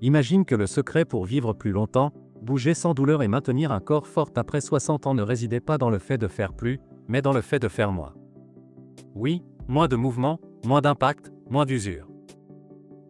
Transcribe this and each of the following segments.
Imagine que le secret pour vivre plus longtemps, bouger sans douleur et maintenir un corps fort après 60 ans ne résidait pas dans le fait de faire plus, mais dans le fait de faire moins. Oui, moins de mouvement, moins d'impact, moins d'usure.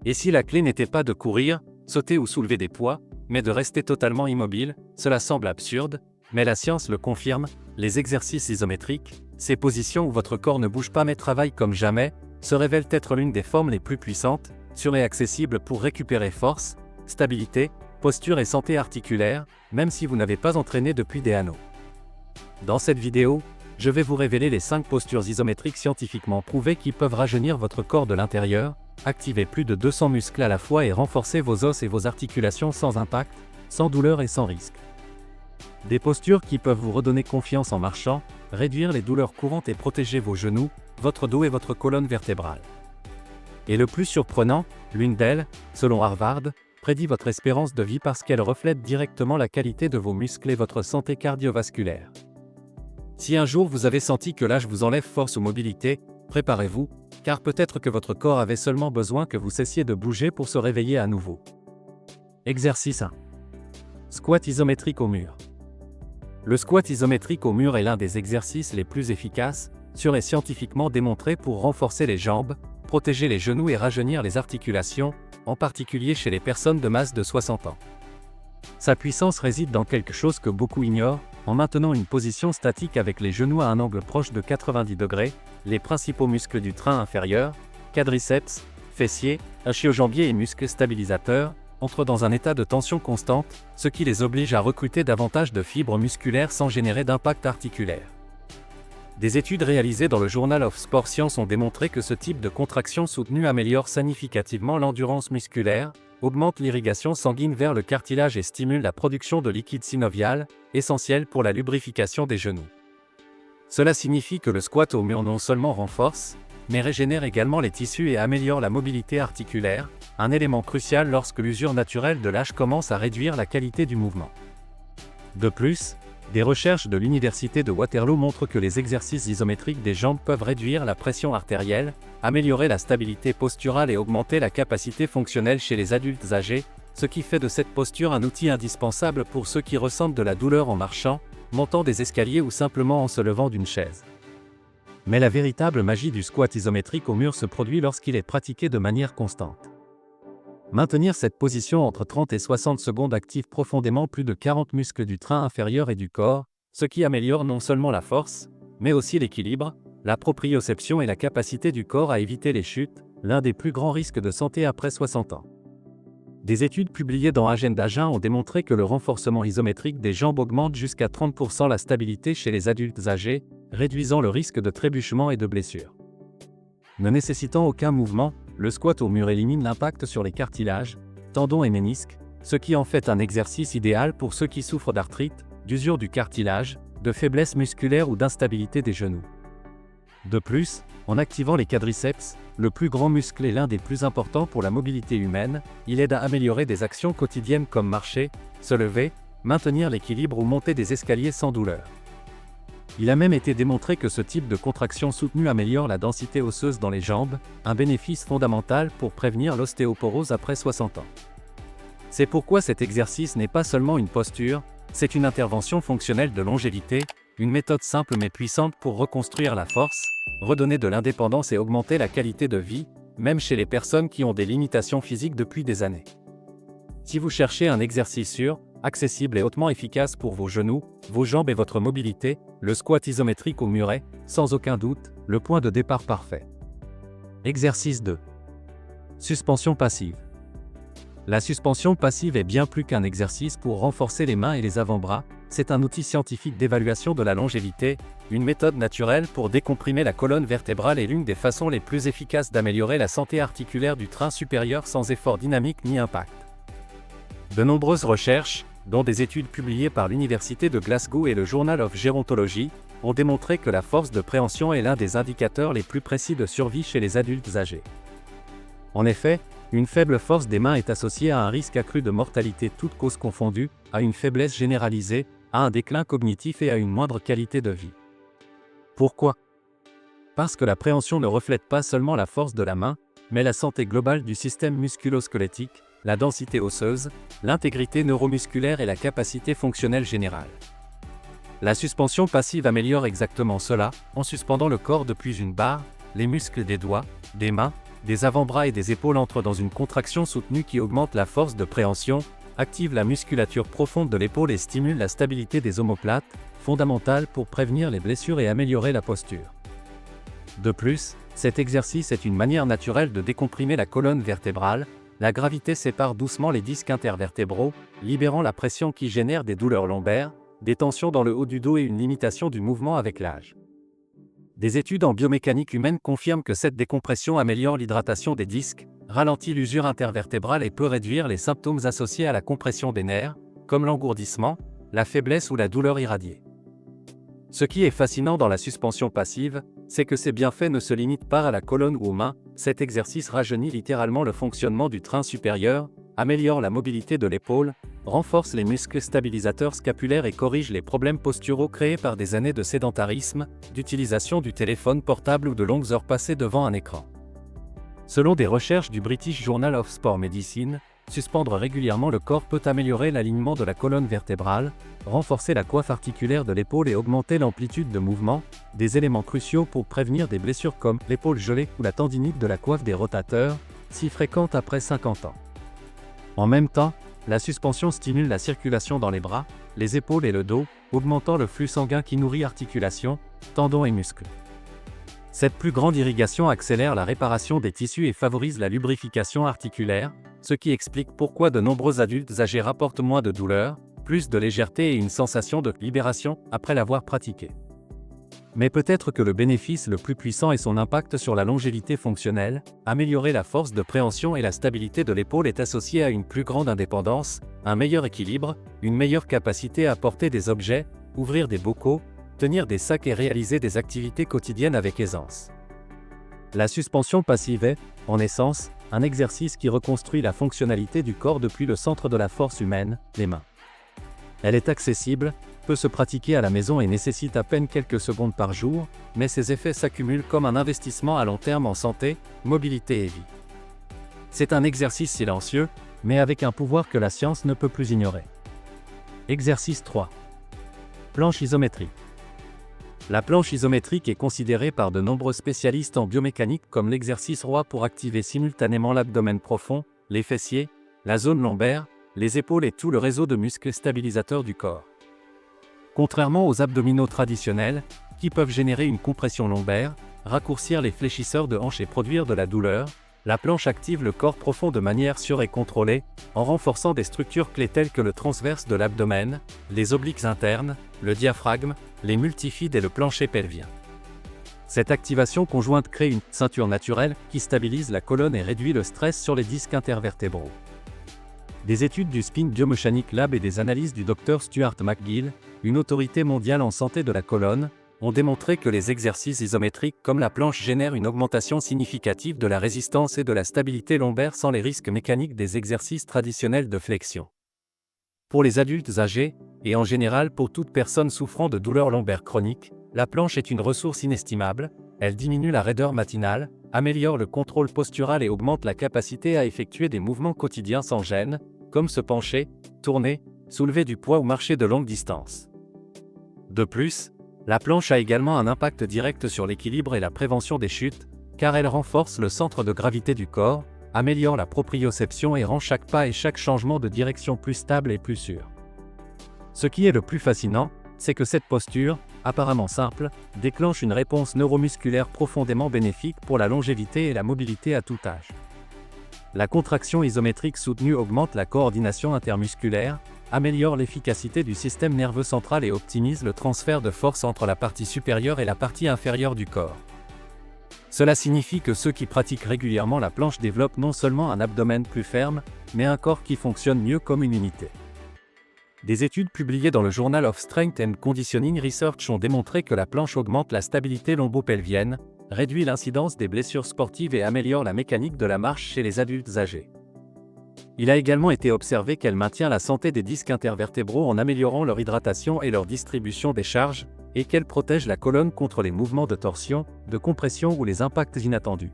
Et si la clé n'était pas de courir, sauter ou soulever des poids, mais de rester totalement immobile, cela semble absurde, mais la science le confirme, les exercices isométriques, ces positions où votre corps ne bouge pas mais travaille comme jamais, se révèlent être l'une des formes les plus puissantes, sûres et accessibles pour récupérer force, stabilité, posture et santé articulaire, même si vous n'avez pas entraîné depuis des anneaux. Dans cette vidéo, je vais vous révéler les 5 postures isométriques scientifiquement prouvées qui peuvent rajeunir votre corps de l'intérieur, activer plus de 200 muscles à la fois et renforcer vos os et vos articulations sans impact, sans douleur et sans risque. Des postures qui peuvent vous redonner confiance en marchant, réduire les douleurs courantes et protéger vos genoux, votre dos et votre colonne vertébrale. Et le plus surprenant, l'une d'elles, selon Harvard, prédit votre espérance de vie parce qu'elle reflète directement la qualité de vos muscles et votre santé cardiovasculaire. Si un jour vous avez senti que l'âge vous enlève force ou mobilité, préparez-vous, car peut-être que votre corps avait seulement besoin que vous cessiez de bouger pour se réveiller à nouveau. Exercice 1. Squat isométrique au mur. Le squat isométrique au mur est l'un des exercices les plus efficaces, sûrs et scientifiquement démontrés pour renforcer les jambes, protéger les genoux et rajeunir les articulations, en particulier chez les personnes de masse de 60 ans. Sa puissance réside dans quelque chose que beaucoup ignorent, en maintenant une position statique avec les genoux à un angle proche de 90 degrés, les principaux muscles du train inférieur, quadriceps, fessiers, ischio-jambiers et muscles stabilisateurs, entrent dans un état de tension constante, ce qui les oblige à recruter davantage de fibres musculaires sans générer d'impact articulaire. Des études réalisées dans le Journal of Sport Science ont démontré que ce type de contraction soutenue améliore significativement l'endurance musculaire, augmente l'irrigation sanguine vers le cartilage et stimule la production de liquide synovial, essentiel pour la lubrification des genoux. Cela signifie que le squat au mur non seulement renforce, mais régénère également les tissus et améliore la mobilité articulaire, un élément crucial lorsque l'usure naturelle de l'âge commence à réduire la qualité du mouvement. De plus, des recherches de l'Université de Waterloo montrent que les exercices isométriques des jambes peuvent réduire la pression artérielle, améliorer la stabilité posturale et augmenter la capacité fonctionnelle chez les adultes âgés, ce qui fait de cette posture un outil indispensable pour ceux qui ressentent de la douleur en marchant, montant des escaliers ou simplement en se levant d'une chaise. Mais la véritable magie du squat isométrique au mur se produit lorsqu'il est pratiqué de manière constante. Maintenir cette position entre 30 et 60 secondes active profondément plus de 40 muscles du train inférieur et du corps, ce qui améliore non seulement la force, mais aussi l'équilibre, la proprioception et la capacité du corps à éviter les chutes, l'un des plus grands risques de santé après 60 ans. Des études publiées dans Agenda Gym ont démontré que le renforcement isométrique des jambes augmente jusqu'à 30% la stabilité chez les adultes âgés, réduisant le risque de trébuchement et de blessures. Ne nécessitant aucun mouvement, le squat au mur élimine l'impact sur les cartilages, tendons et ménisques, ce qui en fait un exercice idéal pour ceux qui souffrent d'arthrite, d'usure du cartilage, de faiblesse musculaire ou d'instabilité des genoux. De plus, en activant les quadriceps, le plus grand muscle et l'un des plus importants pour la mobilité humaine, il aide à améliorer des actions quotidiennes comme marcher, se lever, maintenir l'équilibre ou monter des escaliers sans douleur. Il a même été démontré que ce type de contraction soutenue améliore la densité osseuse dans les jambes, un bénéfice fondamental pour prévenir l'ostéoporose après 60 ans. C'est pourquoi cet exercice n'est pas seulement une posture, c'est une intervention fonctionnelle de longévité, une méthode simple mais puissante pour reconstruire la force, redonner de l'indépendance et augmenter la qualité de vie, même chez les personnes qui ont des limitations physiques depuis des années. Si vous cherchez un exercice sûr, accessible et hautement efficace pour vos genoux, vos jambes et votre mobilité, le squat isométrique au mur est, sans aucun doute, le point de départ parfait. Exercice 2. Suspension passive. La suspension passive est bien plus qu'un exercice pour renforcer les mains et les avant-bras, c'est un outil scientifique d'évaluation de la longévité, une méthode naturelle pour décomprimer la colonne vertébrale et l'une des façons les plus efficaces d'améliorer la santé articulaire du train supérieur sans effort dynamique ni impact. De nombreuses recherches, dont des études publiées par l'Université de Glasgow et le Journal of Gerontology, ont démontré que la force de préhension est l'un des indicateurs les plus précis de survie chez les adultes âgés. En effet, une faible force des mains est associée à un risque accru de mortalité toutes causes confondues, à une faiblesse généralisée, à un déclin cognitif et à une moindre qualité de vie. Pourquoi ? Parce que la préhension ne reflète pas seulement la force de la main, mais la santé globale du système musculo-squelettique, la densité osseuse, l'intégrité neuromusculaire et la capacité fonctionnelle générale. La suspension passive améliore exactement cela, en suspendant le corps depuis une barre, les muscles des doigts, des mains, des avant-bras et des épaules entrent dans une contraction soutenue qui augmente la force de préhension, active la musculature profonde de l'épaule et stimule la stabilité des omoplates, fondamentale pour prévenir les blessures et améliorer la posture. De plus, cet exercice est une manière naturelle de décomprimer la colonne vertébrale. La gravité sépare doucement les disques intervertébraux, libérant la pression qui génère des douleurs lombaires, des tensions dans le haut du dos et une limitation du mouvement avec l'âge. Des études en biomécanique humaine confirment que cette décompression améliore l'hydratation des disques, ralentit l'usure intervertébrale et peut réduire les symptômes associés à la compression des nerfs, comme l'engourdissement, la faiblesse ou la douleur irradiée. Ce qui est fascinant dans la suspension passive, c'est que ces bienfaits ne se limitent pas à la colonne ou aux mains. Cet exercice rajeunit littéralement le fonctionnement du train supérieur, améliore la mobilité de l'épaule, renforce les muscles stabilisateurs scapulaires et corrige les problèmes posturaux créés par des années de sédentarisme, d'utilisation du téléphone portable ou de longues heures passées devant un écran. Selon des recherches du British Journal of Sport Medicine, suspendre régulièrement le corps peut améliorer l'alignement de la colonne vertébrale, renforcer la coiffe articulaire de l'épaule et augmenter l'amplitude de mouvement, des éléments cruciaux pour prévenir des blessures comme l'épaule gelée ou la tendinite de la coiffe des rotateurs, si fréquente après 50 ans. En même temps, la suspension stimule la circulation dans les bras, les épaules et le dos, augmentant le flux sanguin qui nourrit articulations, tendons et muscles. Cette plus grande irrigation accélère la réparation des tissus et favorise la lubrification articulaire, ce qui explique pourquoi de nombreux adultes âgés rapportent moins de douleur, plus de légèreté et une sensation de libération après l'avoir pratiqué. Mais peut-être que le bénéfice le plus puissant est son impact sur la longévité fonctionnelle. Améliorer la force de préhension et la stabilité de l'épaule est associé à une plus grande indépendance, un meilleur équilibre, une meilleure capacité à porter des objets, ouvrir des bocaux, tenir des sacs et réaliser des activités quotidiennes avec aisance. La suspension passive est, en essence, un exercice qui reconstruit la fonctionnalité du corps depuis le centre de la force humaine, les mains. Elle est accessible, peut se pratiquer à la maison et nécessite à peine quelques secondes par jour, mais ses effets s'accumulent comme un investissement à long terme en santé, mobilité et vie. C'est un exercice silencieux, mais avec un pouvoir que la science ne peut plus ignorer. Exercice 3. Planche isométrique. La planche isométrique est considérée par de nombreux spécialistes en biomécanique comme l'exercice roi pour activer simultanément l'abdomen profond, les fessiers, la zone lombaire, les épaules et tout le réseau de muscles stabilisateurs du corps. Contrairement aux abdominaux traditionnels, qui peuvent générer une compression lombaire, raccourcir les fléchisseurs de hanches et produire de la douleur, la planche active le corps profond de manière sûre et contrôlée, en renforçant des structures clés telles que le transverse de l'abdomen, les obliques internes, le diaphragme, les multifides et le plancher pelvien. Cette activation conjointe crée une ceinture naturelle qui stabilise la colonne et réduit le stress sur les disques intervertébraux. Des études du Spin Biomechanics Lab et des analyses du Dr Stuart McGill, une autorité mondiale en santé de la colonne, ont démontré que les exercices isométriques comme la planche génèrent une augmentation significative de la résistance et de la stabilité lombaire sans les risques mécaniques des exercices traditionnels de flexion. Pour les adultes âgés, et en général pour toute personne souffrant de douleurs lombaires chroniques, la planche est une ressource inestimable. Elle diminue la raideur matinale, améliore le contrôle postural et augmente la capacité à effectuer des mouvements quotidiens sans gêne, comme se pencher, tourner, soulever du poids ou marcher de longues distances. De plus, la planche a également un impact direct sur l'équilibre et la prévention des chutes, car elle renforce le centre de gravité du corps, améliore la proprioception et rend chaque pas et chaque changement de direction plus stable et plus sûr. Ce qui est le plus fascinant, c'est que cette posture, apparemment simple, déclenche une réponse neuromusculaire profondément bénéfique pour la longévité et la mobilité à tout âge. La contraction isométrique soutenue augmente la coordination intermusculaire, améliore l'efficacité du système nerveux central et optimise le transfert de force entre la partie supérieure et la partie inférieure du corps. Cela signifie que ceux qui pratiquent régulièrement la planche développent non seulement un abdomen plus ferme, mais un corps qui fonctionne mieux comme une unité. Des études publiées dans le Journal of Strength and Conditioning Research ont démontré que la planche augmente la stabilité lombo-pelvienne, réduit l'incidence des blessures sportives et améliore la mécanique de la marche chez les adultes âgés. Il a également été observé qu'elle maintient la santé des disques intervertébraux en améliorant leur hydratation et leur distribution des charges, et qu'elle protège la colonne contre les mouvements de torsion, de compression ou les impacts inattendus.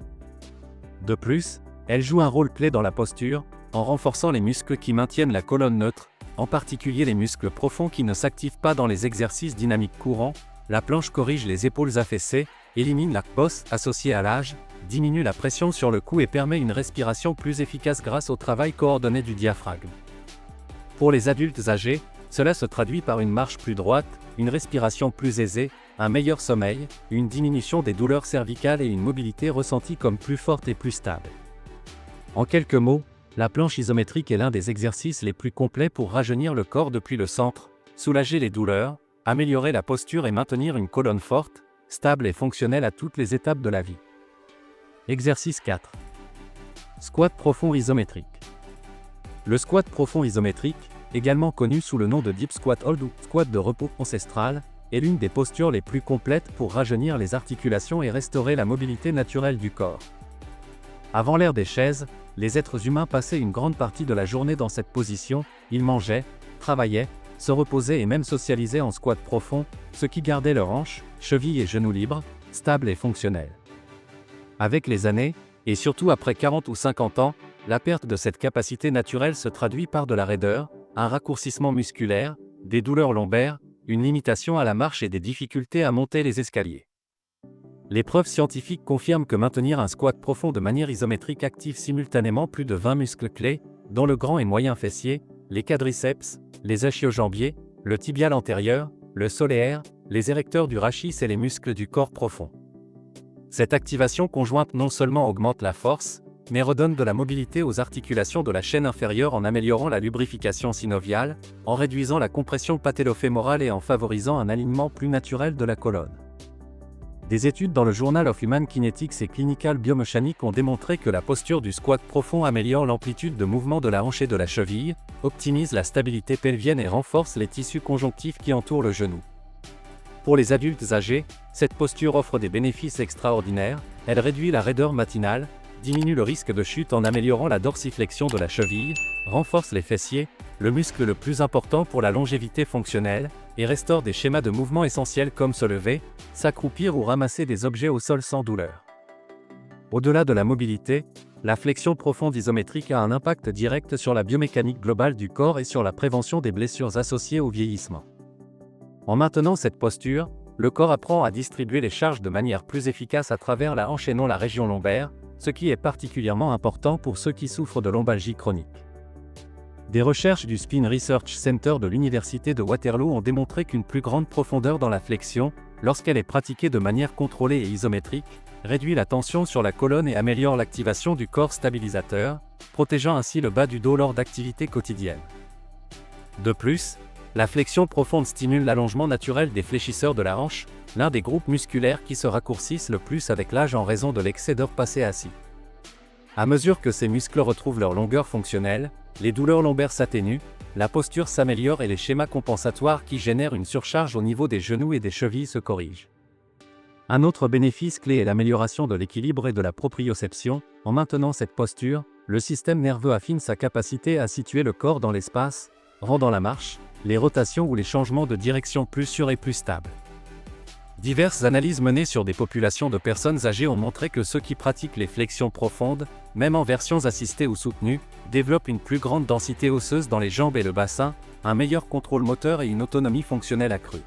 De plus, elle joue un rôle clé dans la posture, en renforçant les muscles qui maintiennent la colonne neutre, en particulier les muscles profonds qui ne s'activent pas dans les exercices dynamiques courants. La planche corrige les épaules affaissées, élimine la bosse associée à l'âge, diminue la pression sur le cou et permet une respiration plus efficace grâce au travail coordonné du diaphragme. Pour les adultes âgés, cela se traduit par une marche plus droite, une respiration plus aisée, un meilleur sommeil, une diminution des douleurs cervicales et une mobilité ressentie comme plus forte et plus stable. En quelques mots, la planche isométrique est l'un des exercices les plus complets pour rajeunir le corps depuis le centre, soulager les douleurs, améliorer la posture et maintenir une colonne forte, stable et fonctionnelle à toutes les étapes de la vie. Exercice 4. Squat profond isométrique. Le squat profond isométrique, également connu sous le nom de Deep Squat Hold ou squat de repos ancestral, est l'une des postures les plus complètes pour rajeunir les articulations et restaurer la mobilité naturelle du corps. Avant l'ère des chaises, les êtres humains passaient une grande partie de la journée dans cette position, ils mangeaient, travaillaient, se reposaient et même socialisaient en squat profond, ce qui gardait leurs hanches, chevilles et genoux libres, stables et fonctionnels. Avec les années, et surtout après 40 ou 50 ans, la perte de cette capacité naturelle se traduit par de la raideur, un raccourcissement musculaire, des douleurs lombaires, une limitation à la marche et des difficultés à monter les escaliers. Les preuves scientifiques confirment que maintenir un squat profond de manière isométrique active simultanément plus de 20 muscles clés, dont le grand et moyen fessier, les quadriceps, les ischio-jambiers, le tibial antérieur, le solaire, les érecteurs du rachis et les muscles du corps profond. Cette activation conjointe non seulement augmente la force, mais redonne de la mobilité aux articulations de la chaîne inférieure en améliorant la lubrification synoviale, en réduisant la compression patellofémorale et en favorisant un alignement plus naturel de la colonne. Des études dans le Journal of Human Kinetics et Clinical Biomechanics ont démontré que la posture du squat profond améliore l'amplitude de mouvement de la hanche et de la cheville, optimise la stabilité pelvienne et renforce les tissus conjonctifs qui entourent le genou. Pour les adultes âgés, cette posture offre des bénéfices extraordinaires, elle réduit la raideur matinale, diminue le risque de chute en améliorant la dorsiflexion de la cheville, renforce les fessiers, le muscle le plus important pour la longévité fonctionnelle, et restaure des schémas de mouvement essentiels comme se lever, s'accroupir ou ramasser des objets au sol sans douleur. Au-delà de la mobilité, la flexion profonde isométrique a un impact direct sur la biomécanique globale du corps et sur la prévention des blessures associées au vieillissement. En maintenant cette posture, le corps apprend à distribuer les charges de manière plus efficace à travers la hanche et non la région lombaire, ce qui est particulièrement important pour ceux qui souffrent de lombalgie chronique. Des recherches du Spine Research Center de l'Université de Waterloo ont démontré qu'une plus grande profondeur dans la flexion, lorsqu'elle est pratiquée de manière contrôlée et isométrique, réduit la tension sur la colonne et améliore l'activation du corps stabilisateur, protégeant ainsi le bas du dos lors d'activités quotidiennes. De plus, la flexion profonde stimule l'allongement naturel des fléchisseurs de la hanche, l'un des groupes musculaires qui se raccourcissent le plus avec l'âge en raison de l'excès d'heures passées assis. À mesure que ces muscles retrouvent leur longueur fonctionnelle, les douleurs lombaires s'atténuent, la posture s'améliore et les schémas compensatoires qui génèrent une surcharge au niveau des genoux et des chevilles se corrigent. Un autre bénéfice clé est l'amélioration de l'équilibre et de la proprioception. En maintenant cette posture, le système nerveux affine sa capacité à situer le corps dans l'espace, rendant la marche, les rotations ou les changements de direction plus sûrs et plus stables. Diverses analyses menées sur des populations de personnes âgées ont montré que ceux qui pratiquent les flexions profondes, même en versions assistées ou soutenues, développent une plus grande densité osseuse dans les jambes et le bassin, un meilleur contrôle moteur et une autonomie fonctionnelle accrue.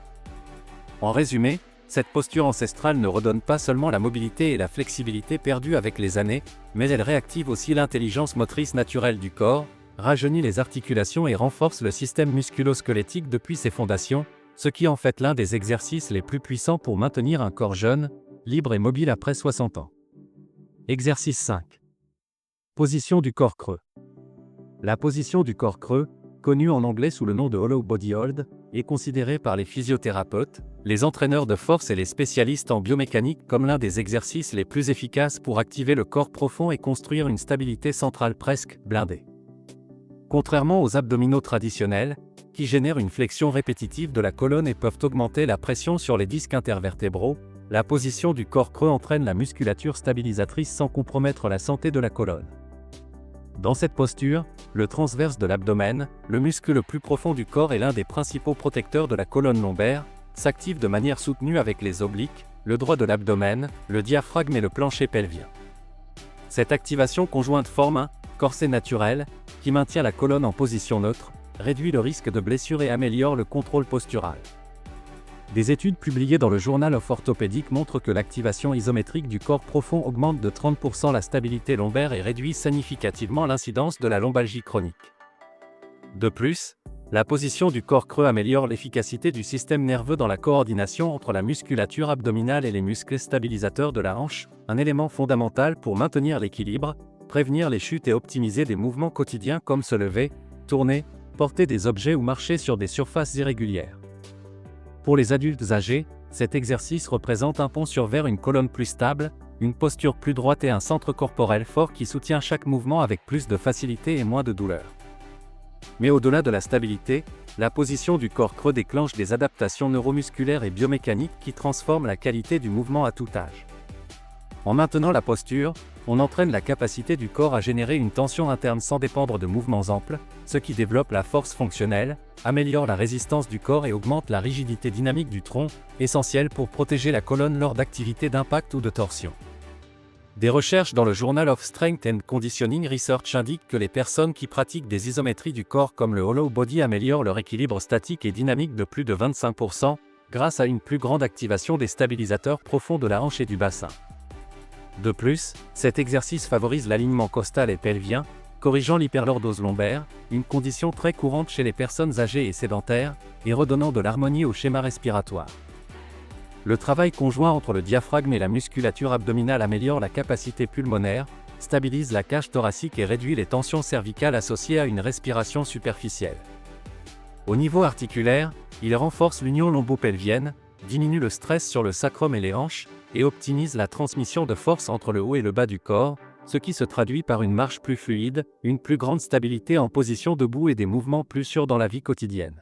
En résumé, cette posture ancestrale ne redonne pas seulement la mobilité et la flexibilité perdues avec les années, mais elle réactive aussi l'intelligence motrice naturelle du corps, rajeunit les articulations et renforce le système musculo-squelettique depuis ses fondations, ce qui en fait l'un des exercices les plus puissants pour maintenir un corps jeune, libre et mobile après 60 ans. Exercice 5. Position du corps creux. La position du corps creux, connue en anglais sous le nom de Hollow Body Hold, est considérée par les physiothérapeutes, les entraîneurs de force et les spécialistes en biomécanique comme l'un des exercices les plus efficaces pour activer le corps profond et construire une stabilité centrale presque blindée. Contrairement aux abdominaux traditionnels, qui génèrent une flexion répétitive de la colonne et peuvent augmenter la pression sur les disques intervertébraux, la position du corps creux entraîne la musculature stabilisatrice sans compromettre la santé de la colonne. Dans cette posture, le transverse de l'abdomen, le muscle le plus profond du corps et l'un des principaux protecteurs de la colonne lombaire, s'active de manière soutenue avec les obliques, le droit de l'abdomen, le diaphragme et le plancher pelvien. Cette activation conjointe forme un corset naturel, qui maintient la colonne en position neutre, réduit le risque de blessure et améliore le contrôle postural. Des études publiées dans le Journal of Orthopedic montrent que l'activation isométrique du corps profond augmente de 30% la stabilité lombaire et réduit significativement l'incidence de la lombalgie chronique. De plus, la position du corps creux améliore l'efficacité du système nerveux dans la coordination entre la musculature abdominale et les muscles stabilisateurs de la hanche, un élément fondamental pour maintenir l'équilibre, prévenir les chutes et optimiser des mouvements quotidiens comme se lever, tourner, porter des objets ou marcher sur des surfaces irrégulières. Pour les adultes âgés, cet exercice représente un pont vers une colonne plus stable, une posture plus droite et un centre corporel fort qui soutient chaque mouvement avec plus de facilité et moins de douleur. Mais au-delà de la stabilité, la position du corps creux déclenche des adaptations neuromusculaires et biomécaniques qui transforment la qualité du mouvement à tout âge. En maintenant la posture, on entraîne la capacité du corps à générer une tension interne sans dépendre de mouvements amples, ce qui développe la force fonctionnelle, améliore la résistance du corps et augmente la rigidité dynamique du tronc, essentielle pour protéger la colonne lors d'activités d'impact ou de torsion. Des recherches dans le Journal of Strength and Conditioning Research indiquent que les personnes qui pratiquent des isométries du corps comme le hollow body améliorent leur équilibre statique et dynamique de plus de 25%, grâce à une plus grande activation des stabilisateurs profonds de la hanche et du bassin. De plus, cet exercice favorise l'alignement costal et pelvien, corrigeant l'hyperlordose lombaire, une condition très courante chez les personnes âgées et sédentaires, et redonnant de l'harmonie au schéma respiratoire. Le travail conjoint entre le diaphragme et la musculature abdominale améliore la capacité pulmonaire, stabilise la cage thoracique et réduit les tensions cervicales associées à une respiration superficielle. Au niveau articulaire, il renforce l'union lombo-pelvienne, diminue le stress sur le sacrum et les hanches, et optimise la transmission de force entre le haut et le bas du corps, ce qui se traduit par une marche plus fluide, une plus grande stabilité en position debout et des mouvements plus sûrs dans la vie quotidienne.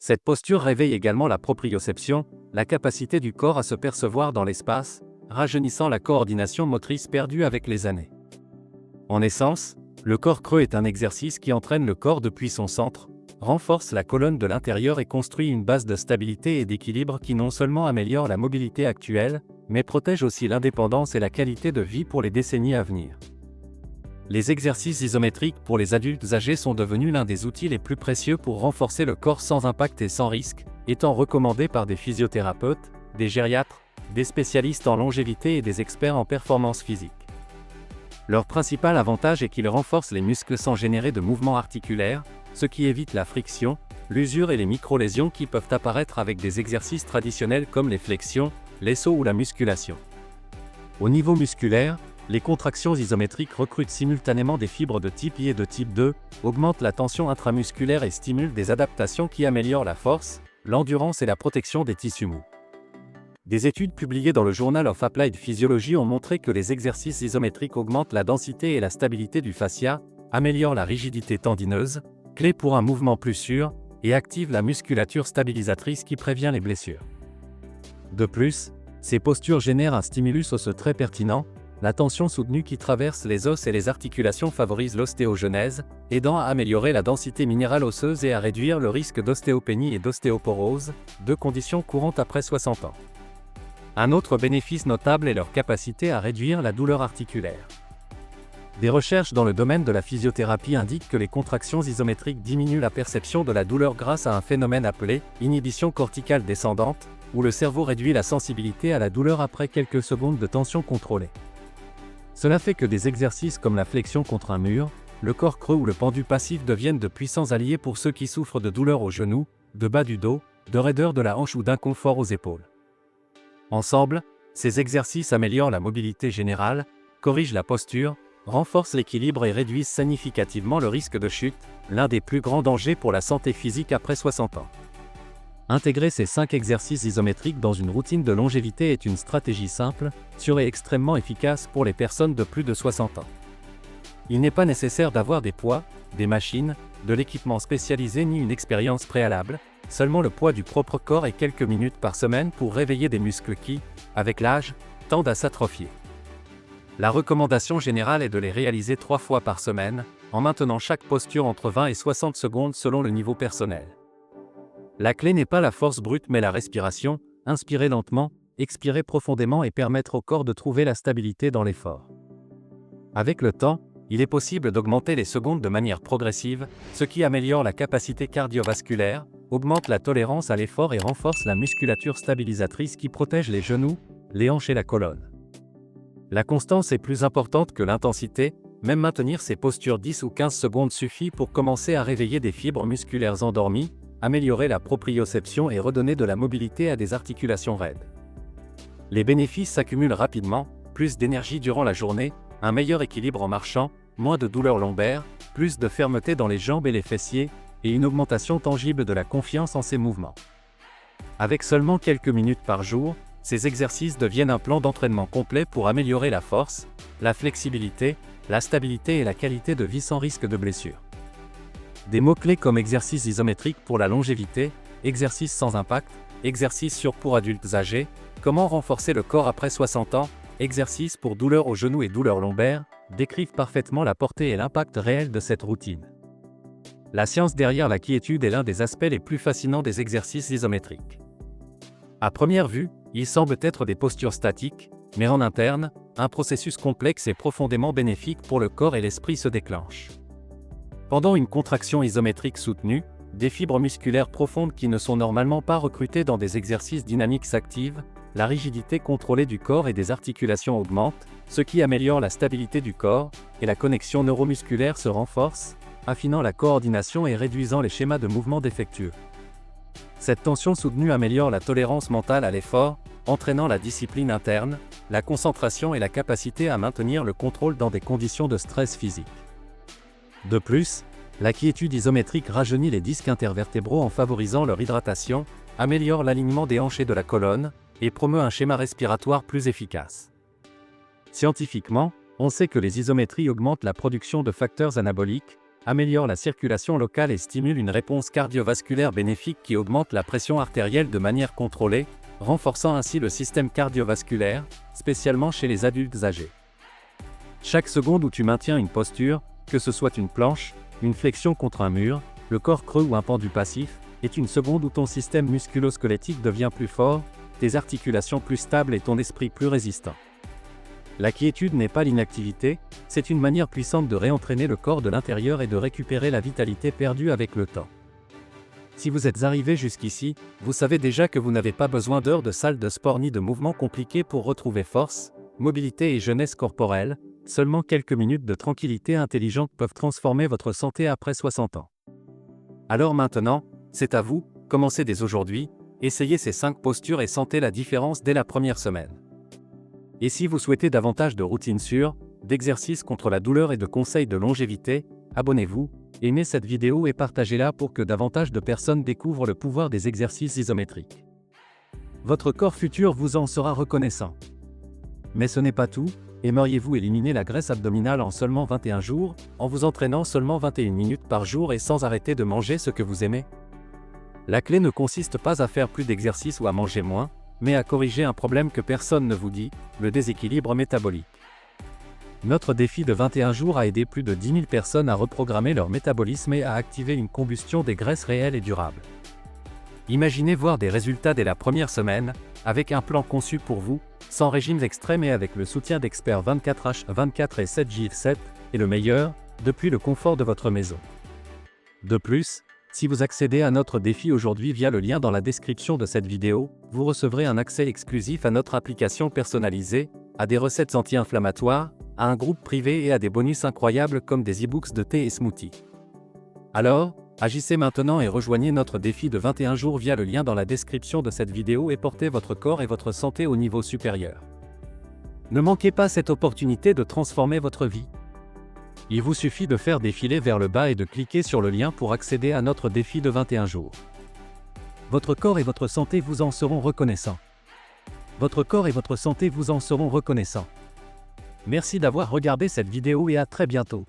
Cette posture réveille également la proprioception, la capacité du corps à se percevoir dans l'espace, rajeunissant la coordination motrice perdue avec les années. En essence, le corps creux est un exercice qui entraîne le corps depuis son centre, renforce la colonne de l'intérieur et construit une base de stabilité et d'équilibre qui non seulement améliore la mobilité actuelle, mais protège aussi l'indépendance et la qualité de vie pour les décennies à venir. Les exercices isométriques pour les adultes âgés sont devenus l'un des outils les plus précieux pour renforcer le corps sans impact et sans risque, étant recommandés par des physiothérapeutes, des gériatres, des spécialistes en longévité et des experts en performance physique. Leur principal avantage est qu'ils renforcent les muscles sans générer de mouvements articulaires, ce qui évite la friction, l'usure et les micro-lésions qui peuvent apparaître avec des exercices traditionnels comme les flexions, les sauts ou la musculation. Au niveau musculaire, les contractions isométriques recrutent simultanément des fibres de type I et de type 2, augmentent la tension intramusculaire et stimulent des adaptations qui améliorent la force, l'endurance et la protection des tissus mous. Des études publiées dans le Journal of Applied Physiology ont montré que les exercices isométriques augmentent la densité et la stabilité du fascia, améliorent la rigidité tendineuse, clé pour un mouvement plus sûr, et activent la musculature stabilisatrice qui prévient les blessures. De plus, ces postures génèrent un stimulus osseux très pertinent. La tension soutenue qui traverse les os et les articulations favorise l'ostéogenèse, aidant à améliorer la densité minérale osseuse et à réduire le risque d'ostéopénie et d'ostéoporose, deux conditions courantes après 60 ans. Un autre bénéfice notable est leur capacité à réduire la douleur articulaire. Des recherches dans le domaine de la physiothérapie indiquent que les contractions isométriques diminuent la perception de la douleur grâce à un phénomène appelé inhibition corticale descendante, où le cerveau réduit la sensibilité à la douleur après quelques secondes de tension contrôlée. Cela fait que des exercices comme la flexion contre un mur, le corps creux ou le pendu passif deviennent de puissants alliés pour ceux qui souffrent de douleurs aux genoux, de bas du dos, de raideur de la hanche ou d'inconfort aux épaules. Ensemble, ces exercices améliorent la mobilité générale, corrigent la posture, renforcent l'équilibre et réduisent significativement le risque de chute, l'un des plus grands dangers pour la santé physique après 60 ans. Intégrer ces 5 exercices isométriques dans une routine de longévité est une stratégie simple, sûre et extrêmement efficace pour les personnes de plus de 60 ans. Il n'est pas nécessaire d'avoir des poids, des machines, de l'équipement spécialisé ni une expérience préalable, seulement le poids du propre corps et quelques minutes par semaine pour réveiller des muscles qui, avec l'âge, tendent à s'atrophier. La recommandation générale est de les réaliser 3 fois par semaine, en maintenant chaque posture entre 20 et 60 secondes selon le niveau personnel. La clé n'est pas la force brute mais la respiration, inspirer lentement, expirer profondément et permettre au corps de trouver la stabilité dans l'effort. Avec le temps, il est possible d'augmenter les secondes de manière progressive, ce qui améliore la capacité cardiovasculaire, augmente la tolérance à l'effort et renforce la musculature stabilisatrice qui protège les genoux, les hanches et la colonne. La constance est plus importante que l'intensité, même maintenir ces postures 10 ou 15 secondes suffit pour commencer à réveiller des fibres musculaires endormies, améliorer la proprioception et redonner de la mobilité à des articulations raides. Les bénéfices s'accumulent rapidement, plus d'énergie durant la journée, un meilleur équilibre en marchant, moins de douleurs lombaires, plus de fermeté dans les jambes et les fessiers, et une augmentation tangible de la confiance en ses mouvements. Avec seulement quelques minutes par jour, ces exercices deviennent un plan d'entraînement complet pour améliorer la force, la flexibilité, la stabilité et la qualité de vie sans risque de blessure. Des mots-clés comme exercice isométrique pour la longévité, exercice sans impact, exercice sûr pour adultes âgés, comment renforcer le corps après 60 ans, exercice pour douleurs aux genoux et douleurs lombaires, décrivent parfaitement la portée et l'impact réel de cette routine. La science derrière la quiétude est l'un des aspects les plus fascinants des exercices isométriques. À première vue, ils semblent être des postures statiques, mais en interne, un processus complexe et profondément bénéfique pour le corps et l'esprit se déclenche. Pendant une contraction isométrique soutenue, des fibres musculaires profondes qui ne sont normalement pas recrutées dans des exercices dynamiques s'activent, la rigidité contrôlée du corps et des articulations augmente, ce qui améliore la stabilité du corps, et la connexion neuromusculaire se renforce, affinant la coordination et réduisant les schémas de mouvement défectueux. Cette tension soutenue améliore la tolérance mentale à l'effort, entraînant la discipline interne, la concentration et la capacité à maintenir le contrôle dans des conditions de stress physique. De plus, la quiétude isométrique rajeunit les disques intervertébraux en favorisant leur hydratation, améliore l'alignement des hanches et de la colonne, et promeut un schéma respiratoire plus efficace. Scientifiquement, on sait que les isométries augmentent la production de facteurs anaboliques, améliorent la circulation locale et stimulent une réponse cardiovasculaire bénéfique qui augmente la pression artérielle de manière contrôlée, renforçant ainsi le système cardiovasculaire, spécialement chez les adultes âgés. Chaque seconde où tu maintiens une posture, que ce soit une planche, une flexion contre un mur, le corps creux ou un pendu passif, est une seconde où ton système musculo-squelettique devient plus fort, tes articulations plus stables et ton esprit plus résistant. La quiétude n'est pas l'inactivité, c'est une manière puissante de réentraîner le corps de l'intérieur et de récupérer la vitalité perdue avec le temps. Si vous êtes arrivé jusqu'ici, vous savez déjà que vous n'avez pas besoin d'heures de salle de sport ni de mouvements compliqués pour retrouver force, mobilité et jeunesse corporelle, seulement quelques minutes de tranquillité intelligente peuvent transformer votre santé après 60 ans. Alors maintenant, c'est à vous, commencez dès aujourd'hui, essayez ces 5 postures et sentez la différence dès la première semaine. Et si vous souhaitez davantage de routines sûres, d'exercices contre la douleur et de conseils de longévité, abonnez-vous, aimez cette vidéo et partagez-la pour que davantage de personnes découvrent le pouvoir des exercices isométriques. Votre corps futur vous en sera reconnaissant. Mais ce n'est pas tout, aimeriez-vous éliminer la graisse abdominale en seulement 21 jours, en vous entraînant seulement 21 minutes par jour et sans arrêter de manger ce que vous aimez? La clé ne consiste pas à faire plus d'exercices ou à manger moins, mais à corriger un problème que personne ne vous dit, le déséquilibre métabolique. Notre défi de 21 jours a aidé plus de 10 000 personnes à reprogrammer leur métabolisme et à activer une combustion des graisses réelles et durables. Imaginez voir des résultats dès la première semaine, avec un plan conçu pour vous, sans régimes extrêmes et avec le soutien d'experts 24H24 et 7J7, et le meilleur, depuis le confort de votre maison. De plus, si vous accédez à notre défi aujourd'hui via le lien dans la description de cette vidéo, vous recevrez un accès exclusif à notre application personnalisée, à des recettes anti-inflammatoires, à un groupe privé et à des bonus incroyables comme des e-books de thé et smoothies. Alors, agissez maintenant et rejoignez notre défi de 21 jours via le lien dans la description de cette vidéo et portez votre corps et votre santé au niveau supérieur. Ne manquez pas cette opportunité de transformer votre vie. Il vous suffit de faire défiler vers le bas et de cliquer sur le lien pour accéder à notre défi de 21 jours. Votre corps et votre santé vous en seront reconnaissants. Votre corps et votre santé vous en seront reconnaissants. Merci d'avoir regardé cette vidéo et à très bientôt.